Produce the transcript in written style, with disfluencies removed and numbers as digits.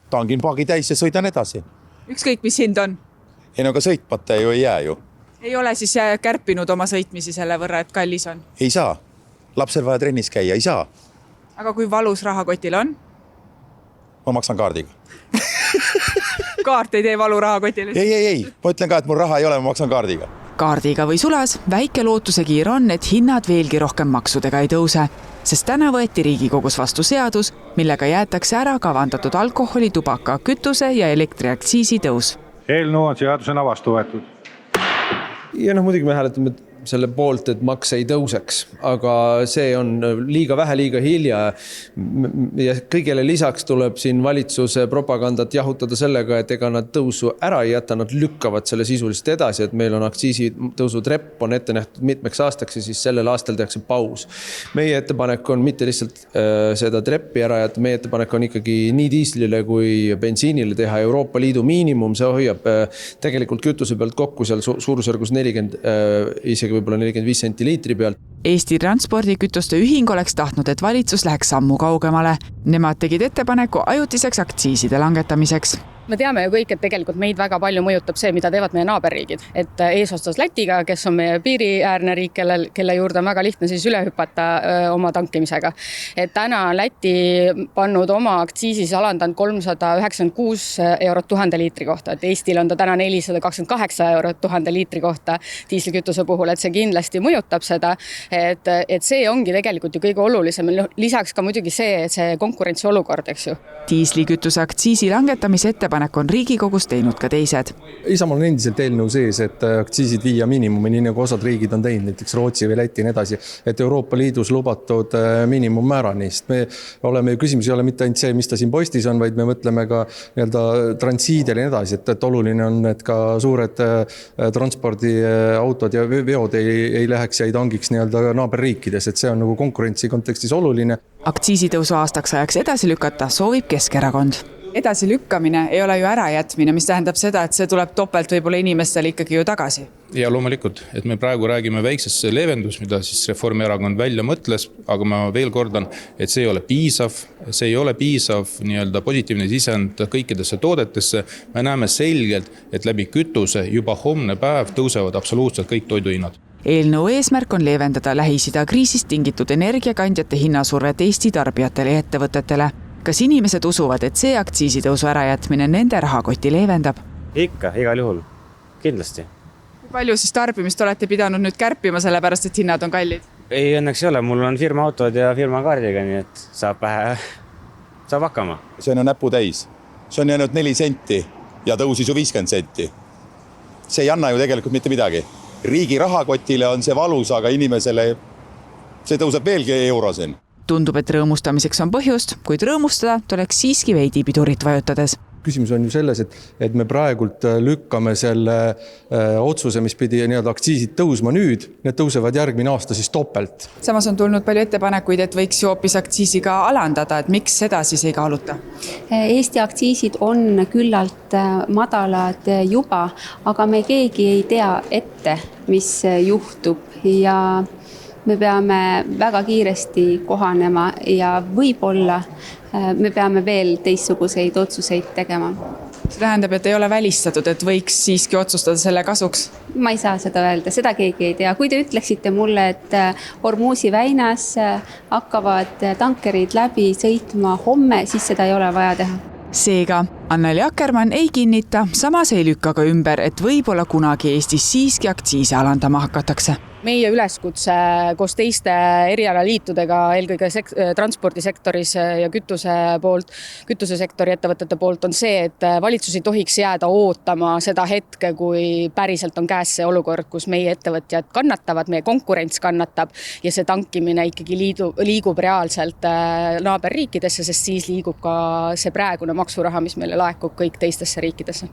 Tangin paagi täis ja sõidan edasi. Ükskõik, mis hind on? Ei no ka sõitmata ju ei jää ju. Ei ole siis kärpinud oma sõitmisi selle võrra, et kallis on? Ei saa. Lapsel vaja trennis käia, ei saa. Aga kui valus rahakotil on? Ma maksan kaardiga. Kaart ei tee valu rahakotile? Ei. Ma ütlen ka, et mul raha ei ole, ma maksan kaardiga. Kaardiga või sulas väike lootusekiir on, et hinnad veelgi rohkem maksudega ei tõuse, sest täna võeti Riigikogus vastu seadus, millega jäetakse ära kavandatud alkoholi, tubaka, kütuse ja elektriaktsiisi tõus. Eelnõu on seadusena vastu võetud. Ja muidugi me hääletame selle poolt, et maks ei tõuseks, aga see on liiga vähe, liiga hilja ja kõigele lisaks tuleb siin valitsuse propagandat jahutada sellega, et ega nad tõusu ära ei jäta, nad lükkavad selle sisuliselt edasi, et meil on aktsiisi tõusu trepp on ette nähtud mitmeks aastaks ja siis sellel aastal tehakse paus. Meie ettepanek on mitte lihtsalt seda treppi ära jätta, meie ettepanek on ikkagi nii diislile kui bensiinile teha Euroopa Liidu miinimum, see hoiab tegelikult kütuse pealt kokku seal suurusjärgus 40, isegi võib-olla 45 senti liitri pealt. Eesti transpordikütuste ühing oleks tahtnud, et valitsus läheks sammu kaugemale. Nemad tegid ettepaneku ajutiseks aktsiiside langetamiseks. Me teame ju kõik, et tegelikult meid väga palju mõjutab see, mida teevad meie naaberriigid. Et eesostas Lätiga, kes on meie piiriäärne riik, kelle juurde on väga lihtne siis üle hüpata oma tankimisega. Et täna Läti pannud oma aktsiisis alandanud 396 eurot 1000 liitri kohta. Et Eestil on ta täna 428 eurot 1000 liitri kohta diislkütuse puhul, et see kindlasti mõjutab seda. Et see ongi tegelikult ju kõige olulisem. Lisaks ka muidugi see konkurentsi olukord, eks ju. Diislikütuse aktsiisi langetamise ettepanek on Riigikogus teinud ka teised. Isamaa on endiselt eelnõu sees, et aktsiisid viia miinimumi, nii nagu osad riigid on teinud, näiteks Rootsi või Läti ja edasi, et Euroopa Liidus lubatud miinimummäärani. Me oleme ju küsimus ei ole mitte ainult see, mis ta siin postis on, vaid me mõtleme ka transiidele ja edasi, et oluline on, et ka suured transpordiautod ja veod ei läheks ja ei tangiks naaberriikides, et see on nagu konkurentsi kontekstis oluline. Aktsiisitõusu aastaks ajaks edasi lükata soovib Keskerakond. Edasi lükkamine ei ole ju ärajätmine, mis tähendab seda, et see tuleb topelt võib-olla inimestel ikkagi ju tagasi. Ja loomulikult, et me praegu räägime väiksest leevendus, mida siis Reformierakond välja mõtles, aga ma veel kordan, et see ei ole piisav nii-öelda positiivne sisend kõikidesse toodetesse. Me näeme selgelt, et läbi kütuse juba homne päev tõusevad absoluutselt kõik toiduhinnad. Eelnõu eesmärk on leevendada Lähis-Ida kriisist tingitud energiakandjate hinnasurvet Eesti tarbijatele ja ettevõtetele. Kas inimesed usuvad, et see aktsiisitõusu ärajätmine nende rahakoti leevendab? Ikka, igal juhul. Kindlasti. Kui palju siis tarbimist olete pidanud nüüd kärpima sellepärast, et hinnad on kallid? Ei, õnneks ei ole. Mul on firma autod ja firma kaardiga, nii et saab hakkama. See on näpu täis. See on jäänud 4 senti ja tõusis ju 50 senti. See ei anna ju tegelikult mitte midagi. Riigi rahakotile on see valus, aga inimesele see tõuseb veelgi eurosen. Tundub, et rõõmustamiseks on põhjust, kuid rõõmustada tuleks siiski veidi pidurit vajutades. Küsimus on ju selles, et me praegult lükkame selle otsuse, mis pidi aktsiisid tõusma nüüd, need tõusevad järgmine aasta siis topelt. Samas on tulnud palju ettepanekuid, et võiks ju hoopis aktsiisiga alandada, et miks seda siis ei kaaluta? Eesti aktsiisid on küllalt madalad juba, aga me keegi ei tea ette, mis juhtub ja me peame väga kiiresti kohanema ja võib-olla me peame veel teistsuguseid otsuseid tegema. See tähendab, et ei ole välistatud, et võiks siiski otsustada selle kasuks? Ma ei saa seda öelda, seda keegi ei tea. Kui te ütleksite mulle, et Hormuzi väinas hakkavad tankerid läbi sõitma homme, siis seda ei ole vaja teha. Seega, Anneli Akkermann ei kinnita, samas ei lükka ka ümber, et võib-olla kunagi Eestis siiski aktsiise alandama hakatakse. Meie üleskutse koos teiste erialaliitudega, eelkõige transpordisektoris ja kütusesektori ettevõtete poolt on see, et valitsus ei tohiks jääda ootama seda hetke, kui päriselt on käes see olukord, kus meie ettevõtjad kannatavad, meie konkurents kannatab ja see tankimine ikkagi liigub reaalselt naaberriikidesse, sest siis liigub ka see praegune maksuraha, mis meile laekub kõik teistesse riikidesse.